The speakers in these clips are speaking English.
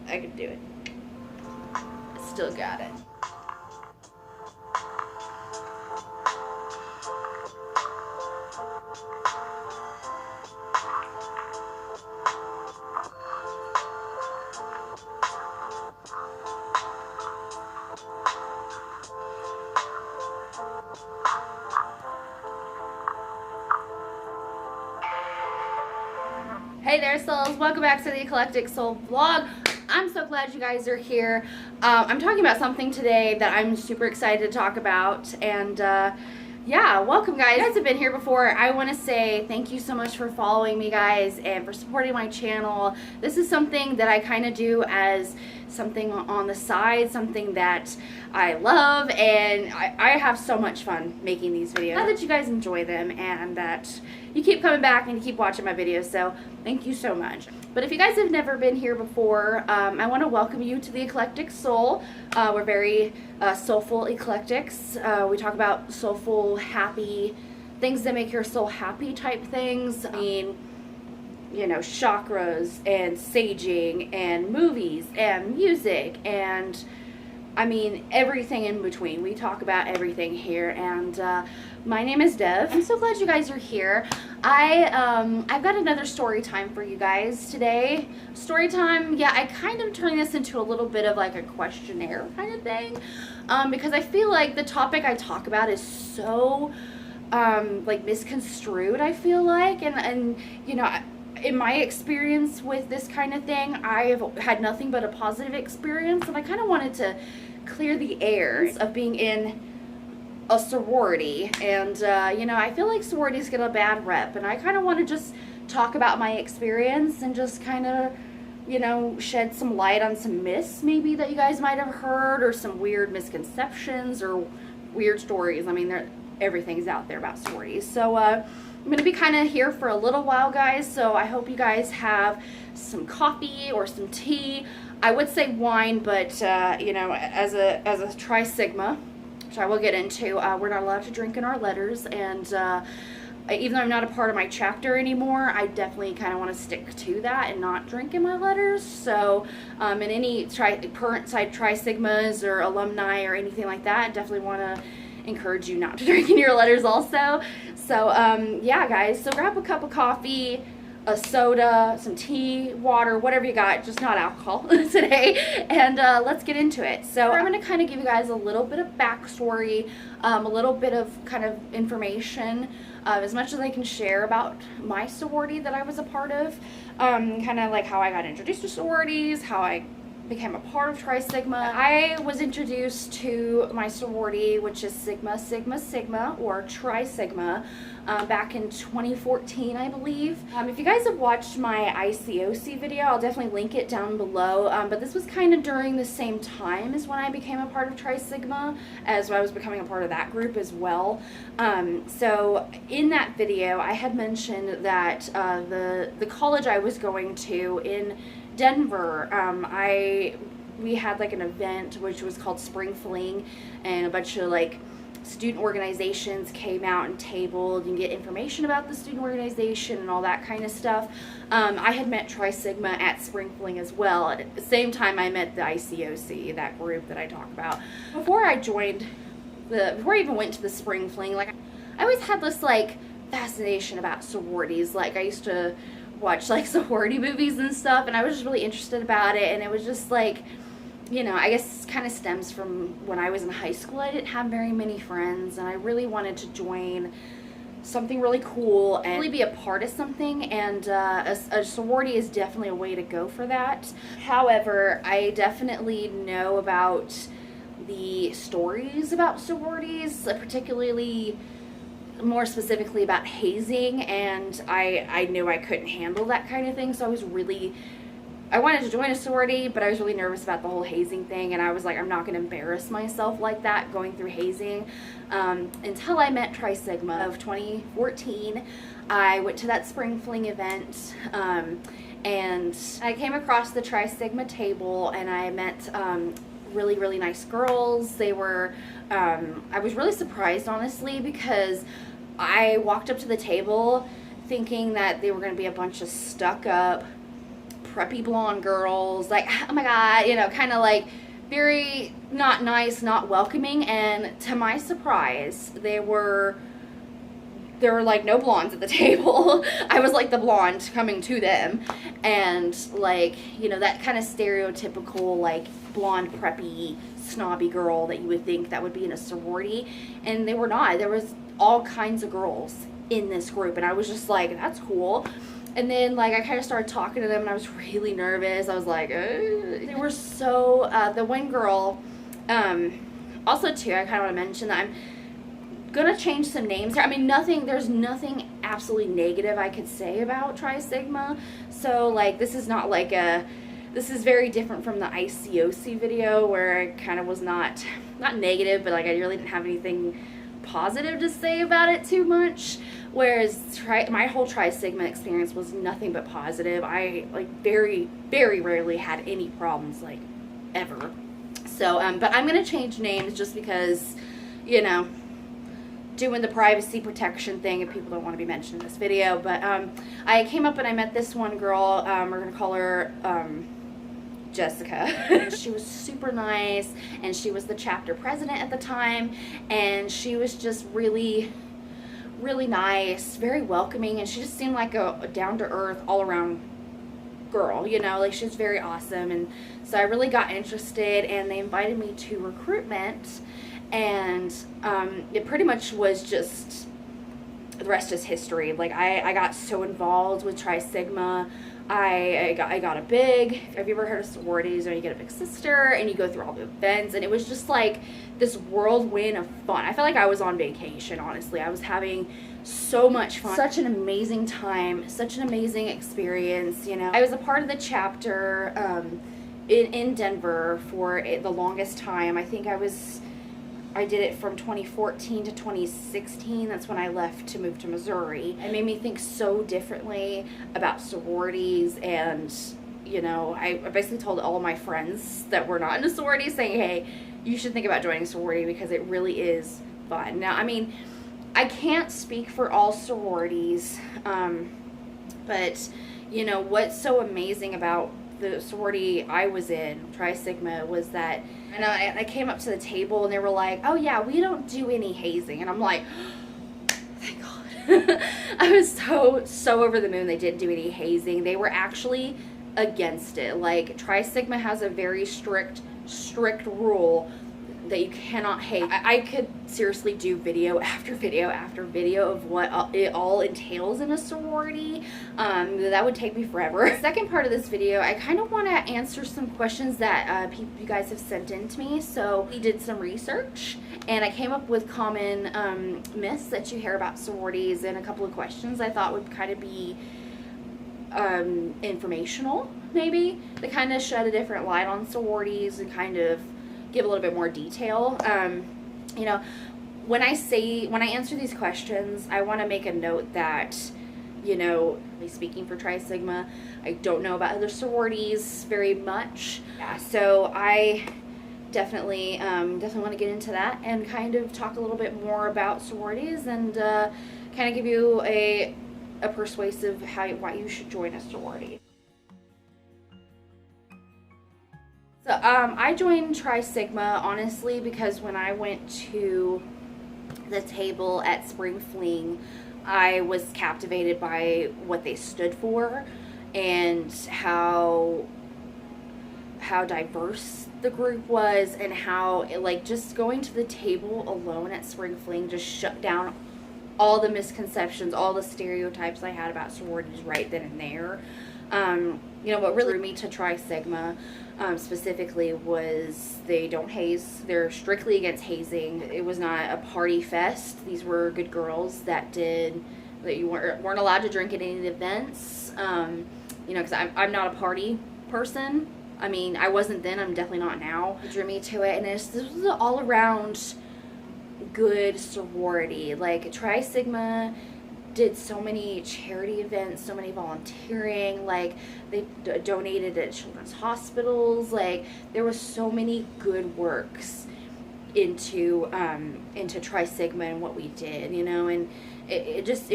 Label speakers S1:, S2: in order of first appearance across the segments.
S1: I could do it. Still got it. Hey there, souls. Welcome back to the Eclectic Soul vlog. I'm so glad you guys are here. I'm talking about something today that I'm super excited to talk about, and yeah, welcome guys. If you guys have been here before, I want to say thank you so much for following me, guys, and for supporting my channel. This is something that I kind of do as something on the side, something that I love, and I have so much fun making these videos. Glad that you guys enjoy them and that you keep coming back and you keep watching my videos, so thank you so much. But if you guys have never been here before, I want to welcome you to the Eclectic Soul. We're very soulful eclectics. We talk about soulful, happy, things that make your soul happy type things. I mean, you know, chakras and saging and movies and music and I mean everything in between. We talk about everything here, and my name is Dev. I'm so glad you guys are here. I've got another story time for you guys today. Story time, yeah, I kind of turning this into a little bit of like a questionnaire kind of thing, because I feel like the topic I talk about is so like misconstrued, I feel like, and you know, in my experience with this kind of thing, I've had nothing but a positive experience, and I kind of wanted to clear the air of being in a sorority. And you know, I feel like sororities get a bad rep, and I kind of want to just talk about my experience and just kind of, you know, shed some light on some myths maybe that you guys might have heard, or some weird misconceptions or weird stories. I mean, everything's out there about sororities. So I'm going to be kind of here for a little while, guys, so I hope you guys have some coffee or some tea. I would say wine, but you know, as a Tri-Sigma, which I will get into, we're not allowed to drink in our letters, and even though I'm not a part of my chapter anymore, I definitely kind of want to stick to that and not drink in my letters. So in any current side Tri-Sigmas or alumni or anything like that, I definitely want to encourage you not to drink in your letters also. So yeah, guys, so grab a cup of coffee, a soda, some tea, water, whatever you got, just not alcohol today, and let's get into it. So I'm going to kind of give you guys a little bit of backstory, a little bit of kind of information, as much as I can share about my sorority that I was a part of, kind of like how I got introduced to sororities, how I became a part of Tri-Sigma. I was introduced to my sorority, which is Sigma, Sigma, Sigma, or Tri-Sigma, back in 2014, I believe. If you guys have watched my ICOC video, I'll definitely link it down below, but this was kind of during the same time as when I became a part of Tri-Sigma, as I was becoming a part of that group as well. So in that video, I had mentioned that the college I was going to in Denver, we had like an event which was called Spring Fling, and a bunch of like student organizations came out and tabled and get information about the student organization and all that kind of stuff. I had met Tri-Sigma at Spring Fling as well. At the same time, I met the ICOC, that group that I talk about. Before I even went to the Spring Fling, like I always had this like fascination about sororities. Like I used to watch like sorority movies and stuff, and I was just really interested about it, and it was just like, you know, I guess kind of stems from when I was in high school. I didn't have very many friends, and I really wanted to join something really cool and really be a part of something, and a sorority is definitely a way to go for that. However, I definitely know about the stories about sororities, particularly more specifically about hazing, and I knew I couldn't handle that kind of thing, so I wanted to join a sorority, but I was really nervous about the whole hazing thing, and I was like, I'm not going to embarrass myself like that going through hazing, until I met Tri-Sigma of 2014. I went to that Spring Fling event, and I came across the Tri-Sigma table, and I met really, really nice girls. They were, I was really surprised, honestly, because I walked up to the table thinking that they were going to be a bunch of stuck-up, preppy blonde girls, like, oh my god, you know, kind of like very not nice, not welcoming. And to my surprise, there were like no blondes at the table. I was like the blonde coming to them, and like, you know, that kind of stereotypical like blonde preppy snobby girl that you would think that would be in a sorority, and they were not. There was all kinds of girls in this group, and I was just like, that's cool. And then like I kind of started talking to them, and I was really nervous. I was like, they were so the one girl, also too, I kind of want to mention that I'm gonna change some names here. I mean, there's nothing absolutely negative I could say about Tri Sigma. So like, this is not like this is very different from the ICOC video where I kind of was not negative, but like I really didn't have anything positive to say about it too much. Whereas my whole Tri Sigma experience was nothing but positive. I like very, very rarely had any problems, like ever. So, but I'm gonna change names just because, you know, doing the privacy protection thing if people don't want to be mentioned in this video. But I came up and I met this one girl, we're gonna call her Jessica. She was super nice, and she was the chapter president at the time, and she was just really, really nice, very welcoming, and she just seemed like a down-to-earth, all-around girl, you know, like she was very awesome. And so I really got interested, and they invited me to recruitment. And it pretty much was just, the rest is history. Like I got so involved with Tri Sigma. I got a big, have you ever heard of sororities, or you get a big sister and you go through all the events, and it was just like this whirlwind of fun. I felt like I was on vacation, honestly. I was having so much fun, such an amazing time, such an amazing experience. You know, I was a part of the chapter in Denver for the longest time. I think I did it from 2014 to 2016. That's when I left to move to Missouri. It made me think so differently about sororities, and, you know, I basically told all of my friends that were not in a sorority, saying, hey, you should think about joining a sorority because it really is fun. Now, I mean, I can't speak for all sororities, but, you know, what's so amazing about the sorority I was in, Tri Sigma, was that, and I came up to the table and they were like, oh yeah, we don't do any hazing. And I'm like, thank God. I was so over the moon they didn't do any hazing. They were actually against it. Like, Tri Sigma has a very strict rule that you cannot hate. I could seriously do video after video after video of what it all entails in a sorority. That would take me forever. The second part of this video, I kind of want to answer some questions that you guys have sent in to me. So we did some research, and I came up with common myths that you hear about sororities, and a couple of questions I thought would kind of be informational, maybe, to kind of shed a different light on sororities and kind of give a little bit more detail. You know, when I answer these questions, I want to make a note that, you know, speaking for Tri Sigma, I don't know about other sororities very much. Yeah, so I definitely want to get into that and kind of talk a little bit more about sororities, and kind of give you a persuasive why you should join a sorority. So I joined Tri Sigma, honestly, because when I went to the table at Spring Fling, I was captivated by what they stood for and how diverse the group was, and how like just going to the table alone at Spring Fling just shut down all the misconceptions, all the stereotypes I had about sororities right then and there. You know, what really drew me to Tri Sigma specifically was they don't haze. They're strictly against hazing. It was not a party fest. These were good girls that you weren't allowed to drink at any events. You know, because I'm not a party person. I mean, I wasn't then. I'm definitely not now. It drew me to it, and this was an all-around good sorority. Like, Tri Sigma did so many charity events, so many volunteering, like they donated at children's hospitals. Like, there was so many good works into Tri Sigma and what we did, you know. And it just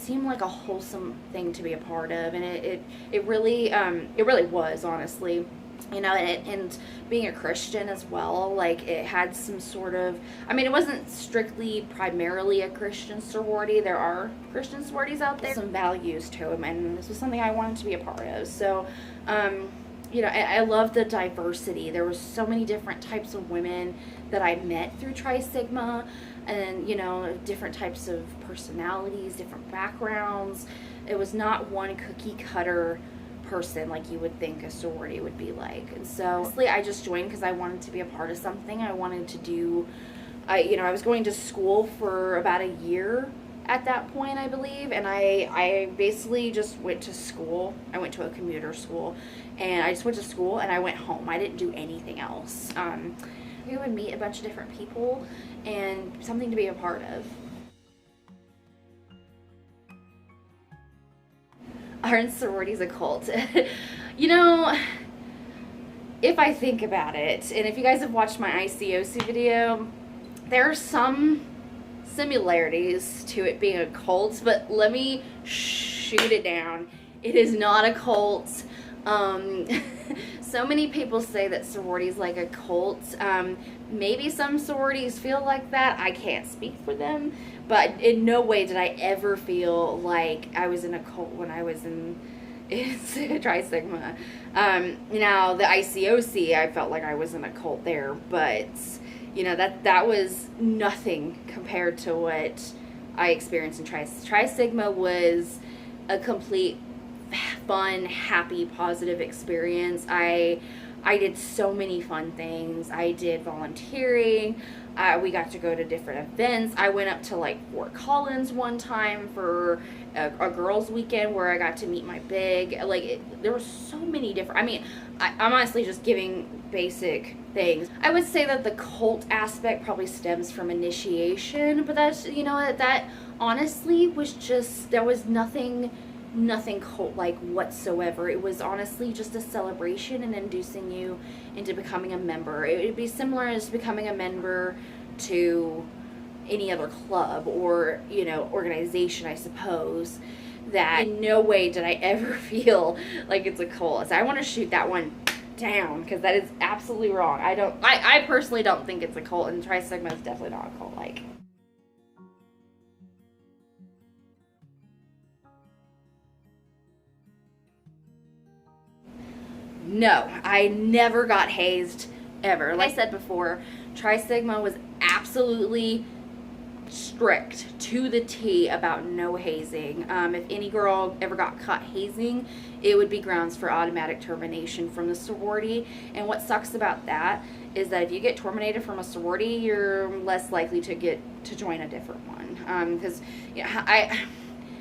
S1: seemed like a wholesome thing to be a part of, and it really was, honestly. You know, and being a Christian as well, like, it had some sort of, I mean, it wasn't strictly primarily a Christian sorority. There are Christian sororities out there, some values to them, and this was something I wanted to be a part of. So, you know, I love the diversity. There were so many different types of women that I met through Tri Sigma, and, you know, different types of personalities, different backgrounds. It was not one cookie cutter person like you would think a sorority would be like. And so honestly, I just joined because I wanted to be a part of something. I wanted to do, you know, I was going to school for about a year at that point, I believe, and I basically just went to school. I went to a commuter school, and I just went to school and I went home. I didn't do anything else. We would meet a bunch of different people and something to be a part of. Aren't sororities a cult? You know, if I think about it, and if you guys have watched my ICOC video, there are some similarities to it being a cult, but let me shoot it down. It is not a cult. So many people say that sorority is like a cult. Maybe some sororities feel like that. I can't speak for them, but in no way did I ever feel like I was in a cult when I was in Tri Sigma. Now the ICOC, I felt like I was in a cult there, but you know, that was nothing compared to what I experienced in Tri Sigma. Was a complete fun, happy, positive experience. I did so many fun things. I did volunteering. We got to go to different events. I went up to like Fort Collins one time for a girls' weekend where I got to meet my big. Like, there were so many different. I mean, I'm honestly just giving basic things. I would say that the cult aspect probably stems from initiation, but that's, you know, that honestly was just, there was nothing cult-like whatsoever. It was honestly just a celebration and inducing you into becoming a member. It would be similar as becoming a member to any other club or, you know, organization, I suppose. That in no way did I ever feel like it's a cult. So I want to shoot that one down because that is absolutely wrong. I personally don't think it's a cult, and Tri Sigma is definitely not a cult-like. No, I never got hazed, ever. Like I said before, Tri Sigma was absolutely strict to the T about no hazing. If any girl ever got caught hazing, it would be grounds for automatic termination from the sorority. And what sucks about that is that if you get terminated from a sorority, you're less likely to join a different one. Because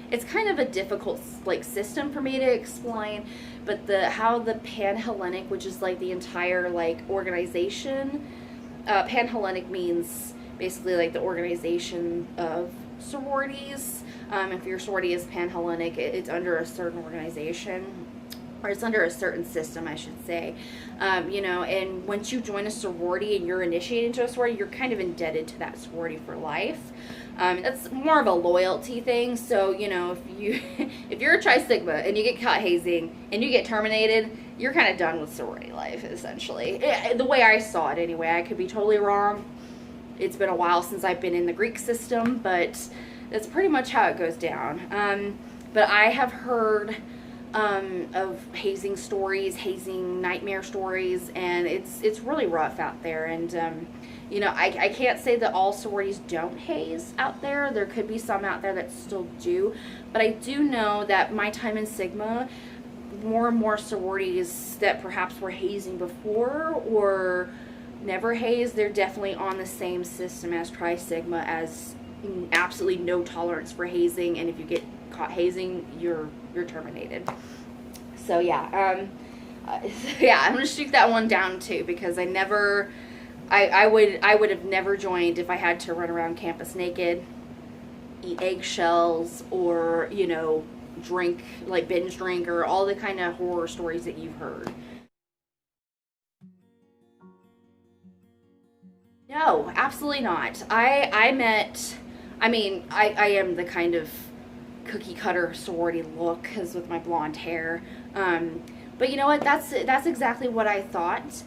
S1: it's kind of a difficult like system for me to explain, but how the Pan-Hellenic, which is like the entire like organization, Pan-Hellenic means basically like the organization of sororities. If your sorority is Pan-Hellenic, it's under a certain organization, or it's under a certain system, I should say. You know, and once you join a sorority and you're initiated into a sorority, you're kind of indebted to that sorority for life. That's more of a loyalty thing. So, you know, if you're a Tri Sigma and you get caught hazing and you get terminated, you're kind of done with sorority life, essentially. The way I saw it, anyway. I could be totally wrong. It's been a while since I've been in the Greek system, but that's pretty much how it goes down. But I have heard of hazing stories, hazing nightmare stories, and it's really rough out there. And you know, I can't say that all sororities don't haze out there. There could be some out there that still do, but I do know that my time in Sigma, more and more sororities that perhaps were hazing before or never hazed, they're definitely on the same system as Tri Sigma, as absolutely no tolerance for hazing, and if you get caught hazing, you're terminated. So yeah, yeah, I'm gonna shoot that one down too, because I would have never joined if I had to run around campus naked, eat eggshells, or, you know, drink, like binge drink, or all the kind of horror stories that you've heard. No, absolutely not. I met I mean, I am the kind of cookie cutter sorority look, because with my blonde hair. But you know what? That's exactly what I thought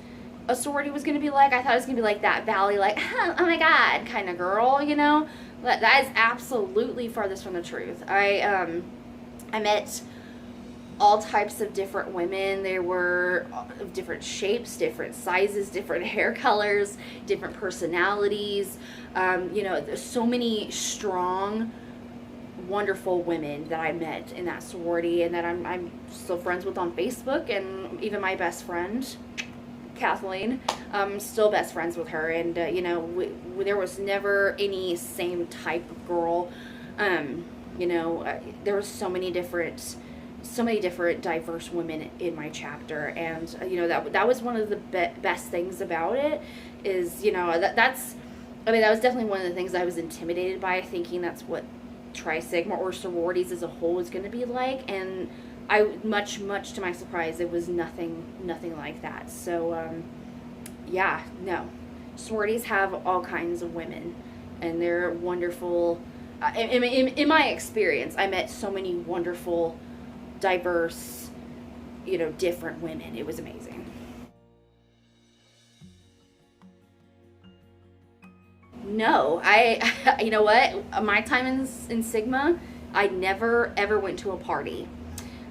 S1: a sorority was going to be like. I thought it was going to be like that valley, like, oh my god, kind of girl, you know? That is absolutely farthest from the truth. I met all types of different women. There were different shapes, different sizes, different hair colors, different personalities. You know, there's so many strong, wonderful women that I met in that sorority, and that I'm still friends with on Facebook, and even my best friend, Kathleen, still best friends with her. And you know, there was never any same type of girl. You know, there were so many different diverse women in my chapter, and you know, that was one of the best things about it. Is, you know, that's, I mean, that was definitely one of the things I was intimidated by, thinking that's what Tri Sigma or sororities as a whole is going to be like, and I much to my surprise, it was nothing like that. So yeah, no, sororities have all kinds of women, and they're wonderful. In my experience, I met so many wonderful, diverse, you know, different women. It was amazing. No, you know what? My time in Sigma, I never ever went to a party.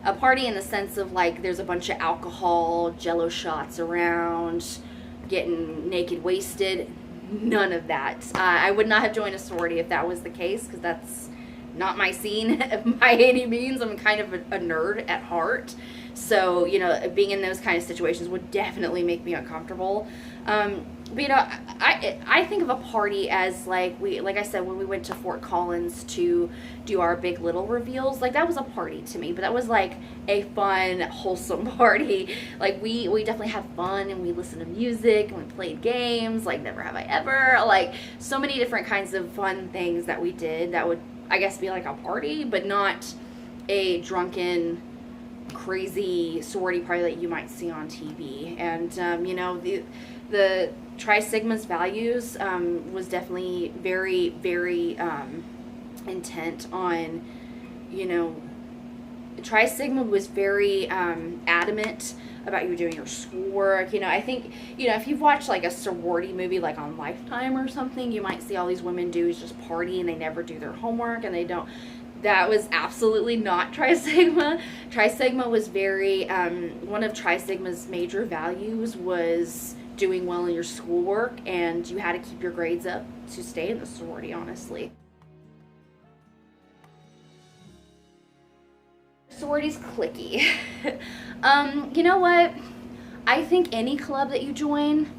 S1: A party in the sense of like there's a bunch of alcohol, jello shots around, getting naked, wasted. None of that. I would not have joined a sorority if that was the case, because that's not my scene by any means. I'm kind of a nerd at heart. So, you know, being in those kind of situations would definitely make me uncomfortable. But, you know, I think of a party as like I said, when we went to Fort Collins to do our Big Little reveals, like that was a party to me, but that was like a fun, wholesome party. Like we definitely had fun, and we listened to music, and we played games, like Never Have I Ever, like so many different kinds of fun things that we did that would, I guess, be like a party, but not a drunken, crazy sorority party that you might see on TV. And you know, the Tri Sigma's values was definitely very intent on, you know, Tri Sigma was very adamant about you doing your schoolwork. You know, I think, you know, if you've watched like a sorority movie like on Lifetime or something, you might see all these women do is just party, and they never do their homework, and they don't. That was absolutely not Tri Sigma. Tri Sigma was very, one of Tri Sigma's major values was doing well in your schoolwork, and you had to keep your grades up to stay in the sorority, honestly. Sororities Cliquey. You know what? I think any club that you join,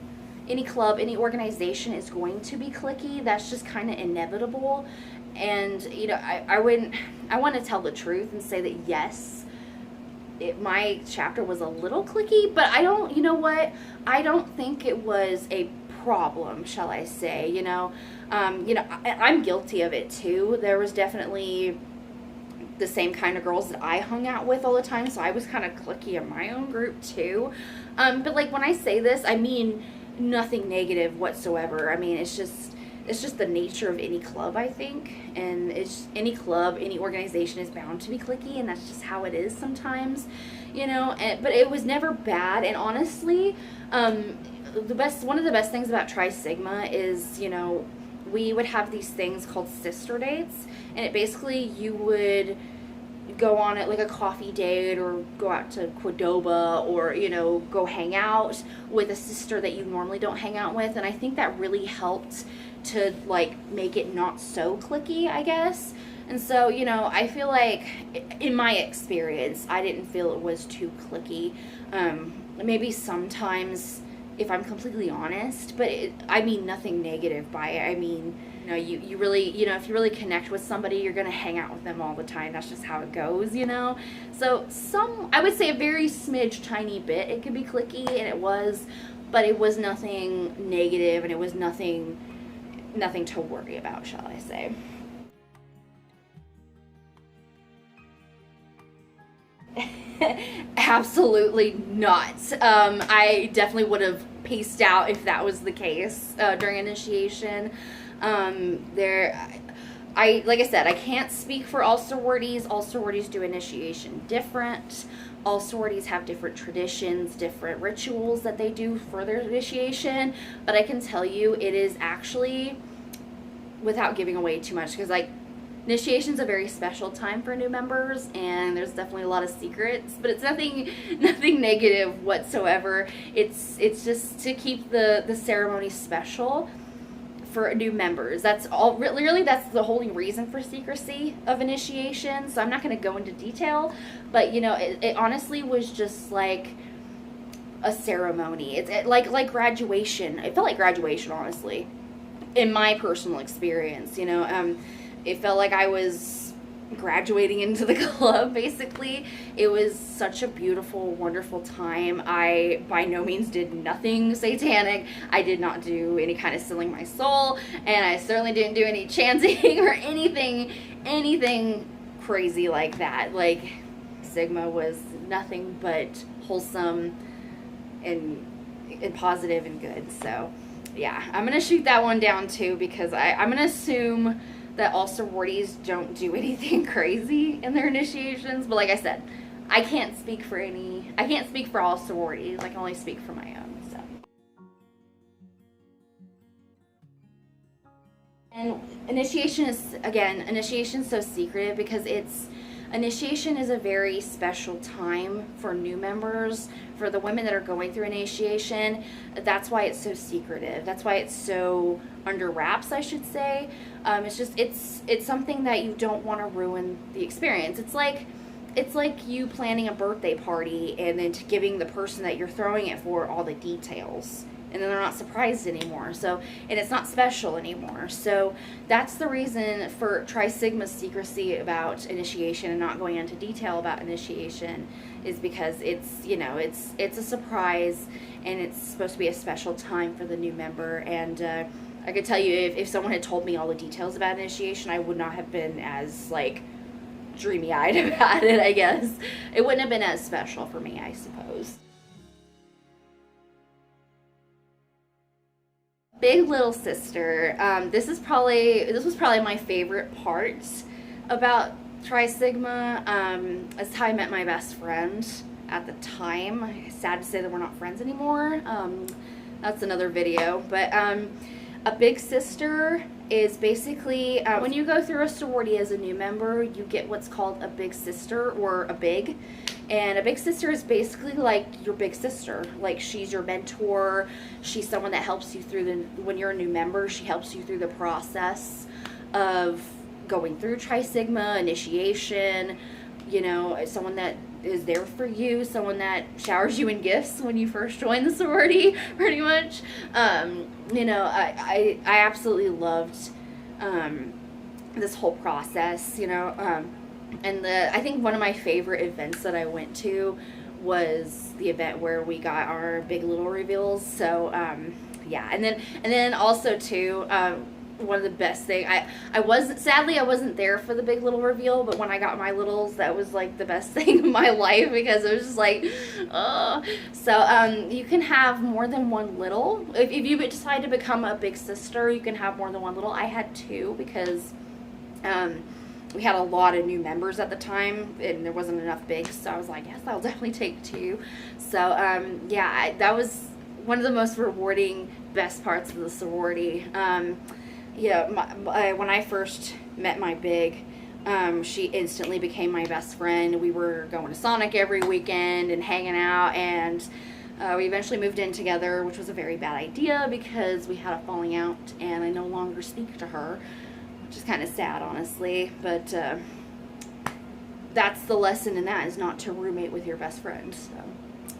S1: any club, any organization is going to be cliquey. That's just kind of inevitable. And, you know, I want to tell the truth and say that yes, my chapter was a little cliquey, but I don't, you know what? I don't think it was a problem, shall I say, you know? I'm guilty of it too. There was definitely the same kind of girls that I hung out with all the time, so I was kind of cliquey in my own group too. But like when I say this, I mean nothing negative whatsoever. I mean, it's just the nature of any club, I think, and it's any club, any organization is bound to be cliquey, and that's just how it is sometimes, you know. But it was never bad, and honestly, one of the best things about Tri Sigma is, you know, we would have these things called sister dates, and it basically, you would go on it like a coffee date, or go out to Qdoba, or, you know, go hang out with a sister that you normally don't hang out with. And I think that really helped to like make it not so cliquey, I guess. And so, you know, I feel like in my experience, I didn't feel it was too cliquey. Maybe sometimes, if I'm completely honest, but I mean nothing negative by it. I mean, you know, you really, you know, if you really connect with somebody, you're going to hang out with them all the time. That's just how it goes, you know. So I would say a very smidge, tiny bit, it could be cliquey, and it was, but it was nothing negative, and it was nothing to worry about, shall I say. Absolutely not. I definitely would have paced out if that was the case during initiation. like I said, I can't speak for all sororities. All sororities do initiation different. All sororities have different traditions, different rituals that they do for their initiation. But I can tell you, it is actually, without giving away too much, because like initiation's a very special time for new members, and there's definitely a lot of secrets, but it's nothing negative whatsoever. It's just to keep the ceremony special for new members. That's all. Really, that's the whole reason for secrecy of initiation. So I'm not going to go into detail, but you know, it honestly was just like a ceremony. It's like graduation. It felt like graduation, honestly, in my personal experience. You know, it felt like I was graduating into the club, basically. It was such a beautiful, wonderful time. I by no means did nothing satanic. I did not do any kind of selling my soul, and I certainly didn't do any chanting or anything crazy like that. Like, Sigma was nothing but wholesome and positive and good. So yeah, I'm gonna shoot that one down too, because I'm gonna assume that all sororities don't do anything crazy in their initiations. But like I said, I can't speak for all sororities. I can only speak for my own. So, and initiation's so secretive because initiation is a very special time for new members. For the women that are going through initiation, that's why it's so secretive. That's why it's so under wraps, I should say. It's something that you don't want to ruin the experience. It's like you planning a birthday party and then giving the person that you're throwing it for all the details, and then they're not surprised anymore. So, and it's not special anymore. So that's the reason for Tri Sigma's secrecy about initiation and not going into detail about initiation, is because it's, you know, it's a surprise, and it's supposed to be a special time for the new member. And I could tell you, if someone had told me all the details about initiation, I would not have been as like dreamy-eyed about it. I guess it wouldn't have been as special for me, I suppose. Big Little Sister. This was probably my favorite part about Tri Sigma. It's how I met my best friend at the time. Sad to say that we're not friends anymore. That's another video. But a big sister is basically when you go through a sorority as a new member, you get what's called a big sister, or a big. And a big sister is basically like your big sister. Like, she's your mentor. She's someone that helps you through when you're a new member, she helps you through the process of going through Tri Sigma, initiation. You know, someone that is there for you, someone that showers you in gifts when you first join the sorority, pretty much. You know, I absolutely loved this whole process, you know. And I think one of my favorite events that I went to was the event where we got our big little reveals. So yeah, and then also too, one of the best thing, sadly I wasn't there for the big little reveal, but when I got my littles, that was like the best thing in my life, because it was just like, oh. So you can have more than one little. If you decide to become a big sister, you can have more than one little. I had two, because we had a lot of new members at the time, and there wasn't enough bigs, so I was like, yes, I'll definitely take two. So yeah, that was one of the most rewarding, best parts of the sorority. Yeah, when I first met my big, she instantly became my best friend. We were going to Sonic every weekend and hanging out, and we eventually moved in together, which was a very bad idea because we had a falling out, and I no longer speak to her, which is kind of sad, honestly. But that's the lesson in that, is not to roommate with your best friend. So,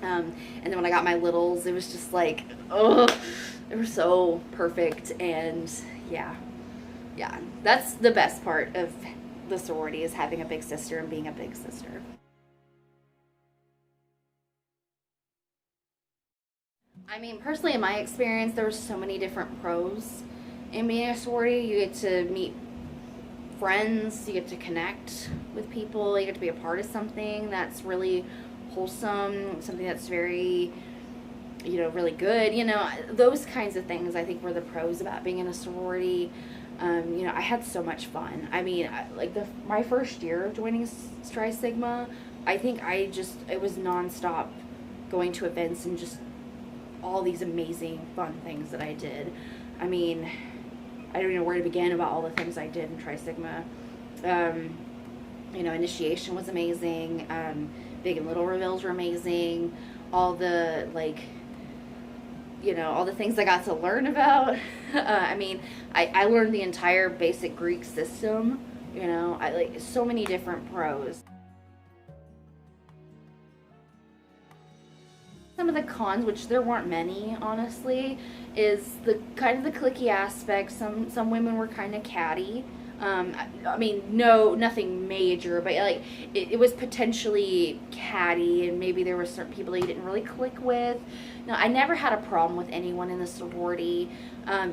S1: and then when I got my littles, it was just like, oh, they were so perfect. And yeah, that's the best part of the sorority, is having a big sister and being a big sister. I mean, personally, in my experience, there were so many different pros in being a sorority. You get to meet friends, you get to connect with people, you get to be a part of something that's really wholesome, something that's very, you know, really good. You know, those kinds of things I think were the pros about being in a sorority. You know, I had so much fun. I mean, like my first year of joining Tri Sigma, I think it was nonstop going to events and just all these amazing fun things that I did. I mean, I don't even know where to begin about all the things I did in Tri Sigma. You know, Initiation was amazing. Big and little reveals were amazing. All the, like, you know, all the things I got to learn about. I mean, I learned the entire basic Greek system. You know, I like so many different pros. Some of the cons, which there weren't many, honestly, is the kind of the cliquey aspect. Some women were kind of catty. I mean, nothing major, but like it was potentially catty, and maybe there were certain people that you didn't really click with. No, I never had a problem with anyone in the sorority,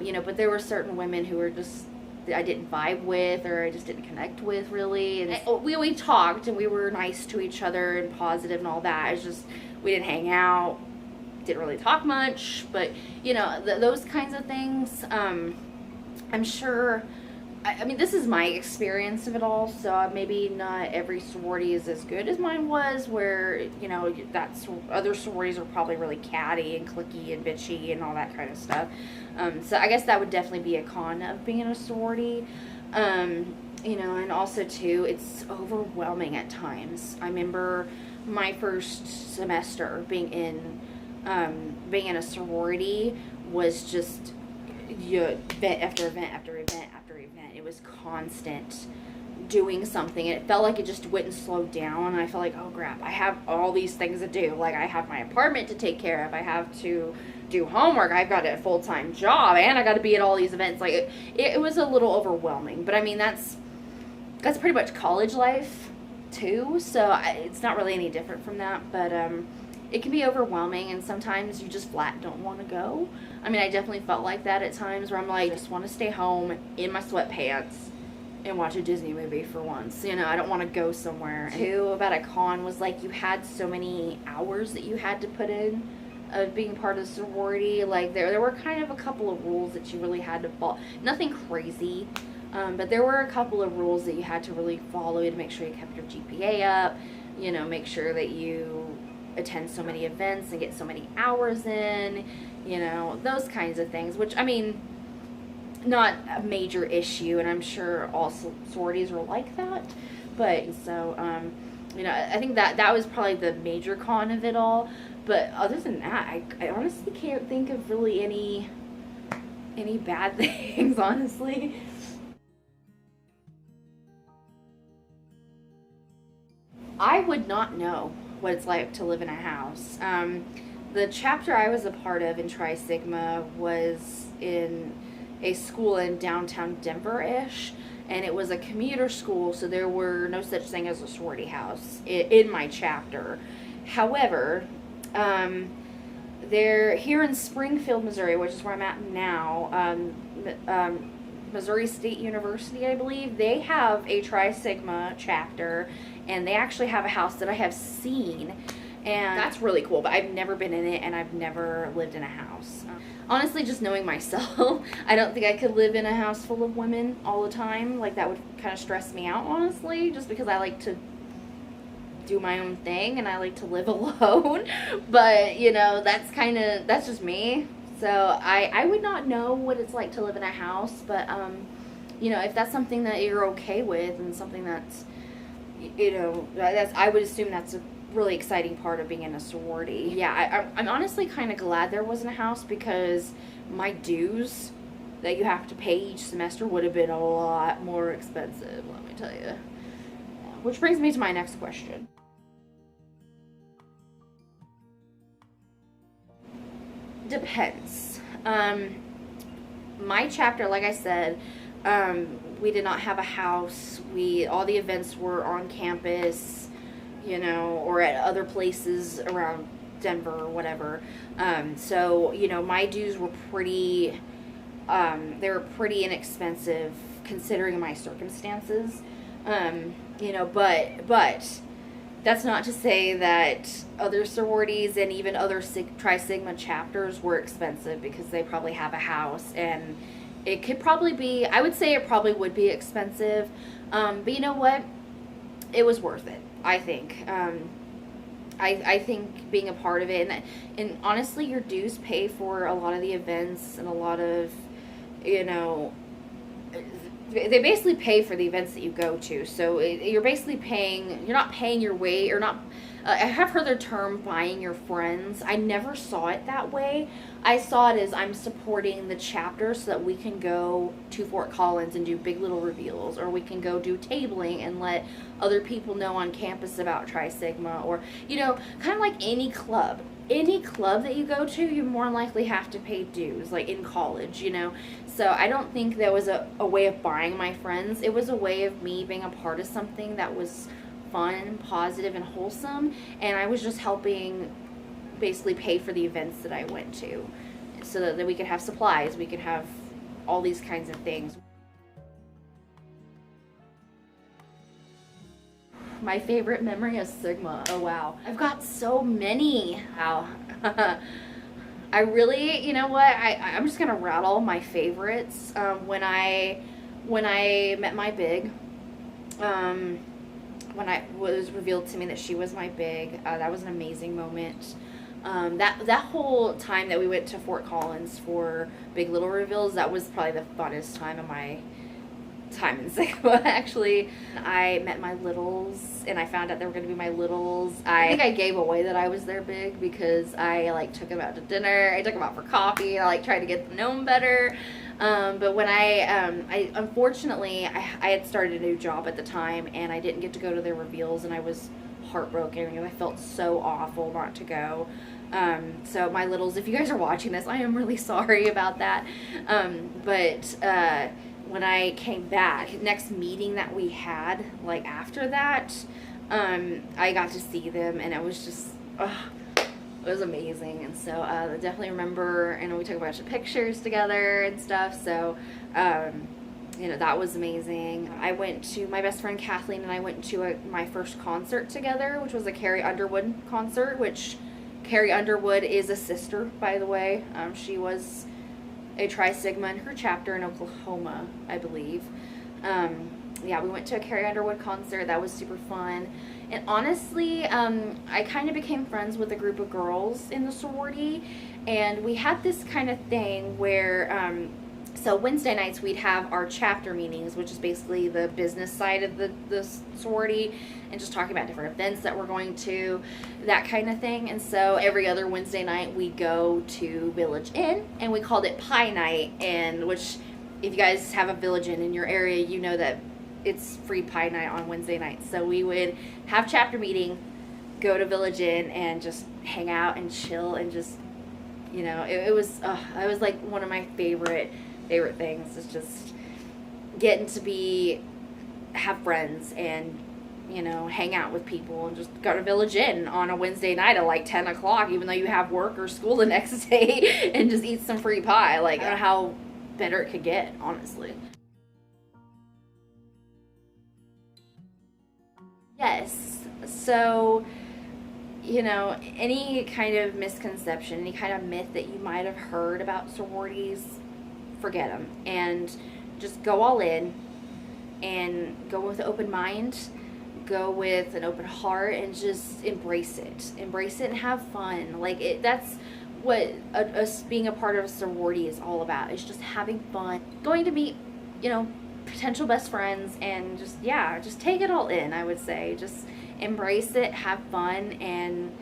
S1: you know, but there were certain women who were just I didn't vibe with, or I just didn't connect with really. And we talked and we were nice to each other and positive and all that. It's just we didn't hang out, didn't really talk much, but you know, those kinds of things. I'm sure. I mean, this is my experience of it all, so maybe not every sorority is as good as mine was, where, you know, other sororities are probably really catty and cliquey and bitchy and all that kind of stuff. So I guess that would definitely be a con of being in a sorority. You know, and also, too, it's overwhelming at times. I remember my first semester being in a sorority was just event after event after event after event. It was constant doing something, and it felt like it just wouldn't slow down. And I felt like, oh crap, I have all these things to do. Like, I have my apartment to take care of, I have to do homework, I've got a full-time job, and I got to be at all these events. Like, it was a little overwhelming. But I mean, that's pretty much college life too, so it's not really any different from that. But it can be overwhelming, and sometimes you just flat don't want to go. I mean, I definitely felt like that at times, where I'm like, I just want to stay home in my sweatpants and watch a Disney movie for once. You know, I don't want to go somewhere. Too, about a con was like you had so many hours that you had to put in of being part of the sorority. Like there were kind of a couple of rules that you really had to follow. Nothing crazy, but there were a couple of rules that you had to really follow to make sure you kept your GPA up. You know, make sure that you attend so many events and get so many hours in, you know, those kinds of things, which, I mean, not a major issue, and I'm sure all sororities are like that. But so you know, I think that was probably the major con of it all. But other than that, I honestly can't think of really any bad things, honestly. I would not know what it's like to live in a house. The chapter I was a part of in Tri Sigma was in a school in downtown Denver-ish, and it was a commuter school, so there were no such thing as a sorority house in my chapter. However, they're here in Springfield, Missouri, which is where I'm at now. Missouri State University, I believe, they have a Tri Sigma chapter, and they actually have a house that I have seen, and that's really cool. But I've never been in it, and I've never lived in a house. Honestly, just knowing myself, I don't think I could live in a house full of women all the time. Like, that would kind of stress me out, honestly, just because I like to do my own thing and I like to live alone. But, you know, that's just me. So I would not know what it's like to live in a house, but you know, if that's something that you're okay with and something that's, you know, I would assume that's a really exciting part of being in a sorority. Yeah, I'm honestly kind of glad there wasn't a house, because my dues that you have to pay each semester would have been a lot more expensive, let me tell you. Which brings me to my next question. Depends. My chapter, like I said, we did not have a house. All the events were on campus, you know, or at other places around Denver or whatever. So, you know, my dues were pretty, they were pretty inexpensive considering my circumstances. You know, but that's not to say that other sororities and even other Tri Sigma chapters were expensive, because they probably have a house and it could probably be, I would say it probably would be expensive, but you know what, it was worth it, I think. I think being a part of it, and honestly, your dues pay for a lot of the events and a lot of, you know, they basically pay for the events that you go to. So you're basically paying, you're not paying your way, or not, I have heard the term buying your friends. I never saw it that way. I saw it as I'm supporting the chapter so that we can go to Fort Collins and do big little reveals, or we can go do tabling and let other people know on campus about Tri Sigma, or, you know, kind of like any club. Any club that you go to, you more than likely have to pay dues, like in college, you know. So I don't think that was a way of buying my friends. It was a way of me being a part of something that was fun, positive, and wholesome, and I was just helping basically pay for the events that I went to, so that we could have supplies, we could have all these kinds of things. My favorite memory is Sigma. Oh wow, I've got so many. Wow. I really, you know what, I'm just gonna rattle my favorites. When I met my big, when I was revealed to me that she was my big, that was an amazing moment. That whole time that we went to Fort Collins for Big Little reveals, that was probably the funnest time of my time in Sigma. Actually, I met my littles, and I found out they were going to be my littles. I think I gave away that I was their big, because I like took them out to dinner, I took them out for coffee, I like tried to get to know them better. But when I unfortunately, I had started a new job at the time, and I didn't get to go to their reveals, and I was heartbroken because I felt so awful not to go. So my littles, if you guys are watching this, I am really sorry about that. But when I came back, next meeting that we had, like after that, I got to see them, and it was just, it was amazing. And so I definitely remember, and we took a bunch of pictures together and stuff. So you know, that was amazing. I went to, my best friend Kathleen and I went to my first concert together, which was a Carrie Underwood concert, which Carrie Underwood is a sister, by the way. She was a Tri Sigma in her chapter in Oklahoma, I believe. Yeah, we went to a Carrie Underwood concert. That was super fun. And honestly, I kind of became friends with a group of girls in the sorority, and we had this kind of thing where, so Wednesday nights we'd have our chapter meetings, which is basically the business side of the sorority, and just talking about different events that we're going to, that kind of thing. And so every other Wednesday night we go to Village Inn, and we called it Pie Night, and which, if you guys have a Village Inn in your area, you know that it's free pie night on Wednesday nights. So we would have chapter meeting, go to Village Inn, and just hang out and chill, and just, you know, it was like one of my favorite things, is just getting to have friends and, you know, hang out with people, and just go to Village Inn on a Wednesday night at like 10 o'clock, even though you have work or school the next day, and just eat some free pie. Like, I don't know how better it could get, honestly. Yes. So, you know, any kind of misconception, any kind of myth that you might have heard about sororities, forget them, and just go all in, and go with an open mind, go with an open heart, and just embrace it and have fun. Like, that's what us being a part of a sorority is all about. It's just having fun, going to meet, you know, potential best friends, and just, yeah, just take it all in. I would say just embrace it, have fun, and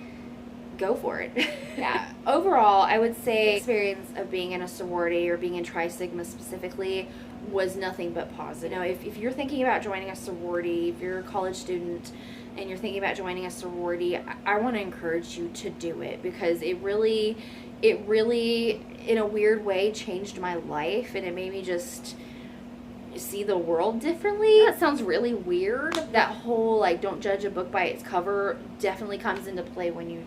S1: go for it. Yeah, overall I would say experience of being in a sorority, or being in Tri Sigma specifically, was nothing but positive. You know, if you're thinking about joining a sorority, if you're a college student and you're thinking about joining a sorority, I want to encourage you to do it, because it really in a weird way changed my life, and it made me just see the world differently. That sounds really weird. That whole, like, don't judge a book by its cover definitely comes into play when you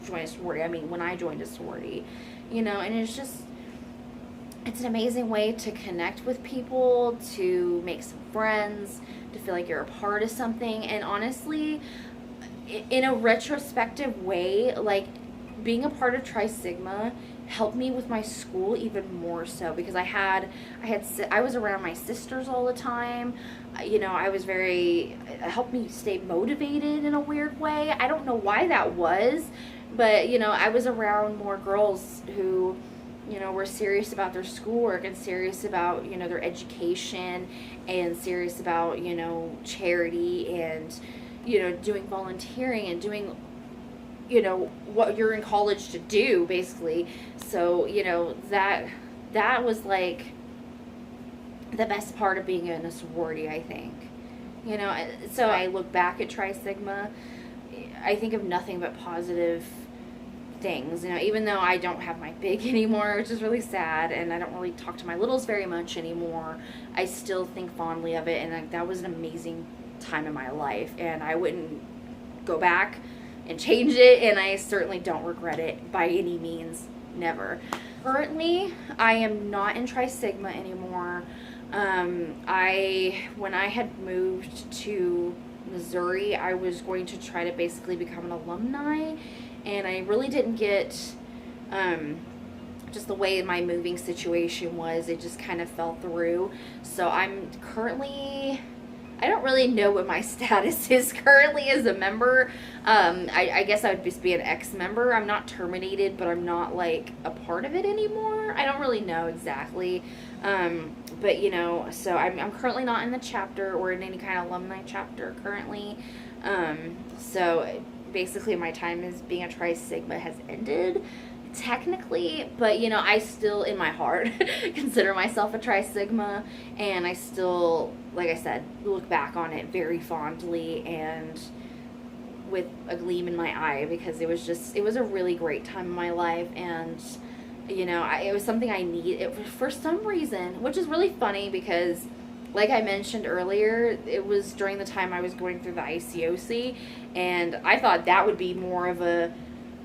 S1: join a sorority. I mean, when I joined a sorority, you know, and it's an amazing way to connect with people, to make some friends, to feel like you're a part of something. And honestly, in a retrospective way, like, being a part of Tri Sigma helped me with my school even more so, because I was around my sisters all the time. You know, I was it helped me stay motivated in a weird way. I don't know why that was, but you know, I was around more girls who, you know, were serious about their schoolwork and serious about, you know, their education and serious about, you know, charity and, you know, doing volunteering and doing, you know, what you're in college to do, basically. So, you know, that was like the best part of being in a sorority, I think. You know, so I look back at Tri Sigma, I think of nothing but positive things. You know, even though I don't have my big anymore, which is really sad, and I don't really talk to my littles very much anymore, I still think fondly of it, and like, that was an amazing time in my life, and I wouldn't go back and change it, and I certainly don't regret it by any means, never. Currently, I am not in Tri Sigma anymore. When I had moved to Missouri, I was going to try to basically become an alumni, and I really didn't get, just the way my moving situation was, it just kind of fell through. So I'm currently, I don't really know what my status is currently as a member. I guess I would just be an ex-member. I'm not terminated, but I'm not like a part of it anymore. I don't really know exactly. But you know, so I'm currently not in the chapter or in any kind of alumni chapter currently. So basically my time as being a Tri Sigma has ended, technically, but you know, I still in my heart consider myself a Tri Sigma, and I still, like I said, look back on it very fondly and with a gleam in my eye, because it was a really great time in my life, and you know, it was something I needed for some reason, which is really funny because, like I mentioned earlier, it was during the time I was going through the ICOC, and I thought that would be more of a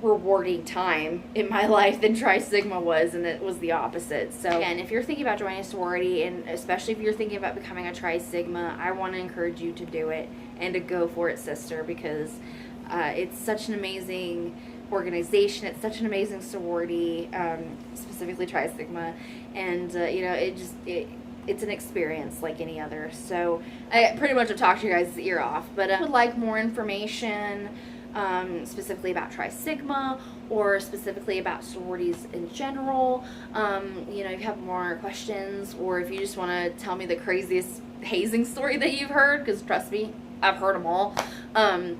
S1: rewarding time in my life than Tri Sigma was, and it was the opposite. So again, if you're thinking about joining a sorority, and especially if you're thinking about becoming a Tri Sigma, I want to encourage you to do it and to go for it, sister, because it's such an amazing organization. It's such an amazing sorority, specifically Tri Sigma, and you know, it's an experience like any other. So I pretty much have talked your guys' ear off, but if you would like more information specifically about Tri Sigma or specifically about sororities in general, you know, if you have more questions, or if you just want to tell me the craziest hazing story that you've heard, because trust me, I've heard them all,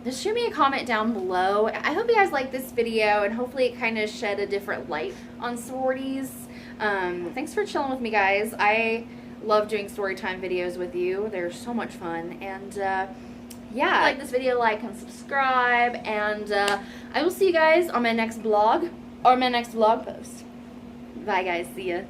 S1: just shoot me a comment down below. I hope you guys like this video, and hopefully it kind of shed a different light on sororities. Thanks for chilling with me, guys. I love doing Storytime videos with you. They're so much fun, and yeah, like this video, like and subscribe, and I will see you guys on my next vlog or my next vlog post. Bye guys, see ya.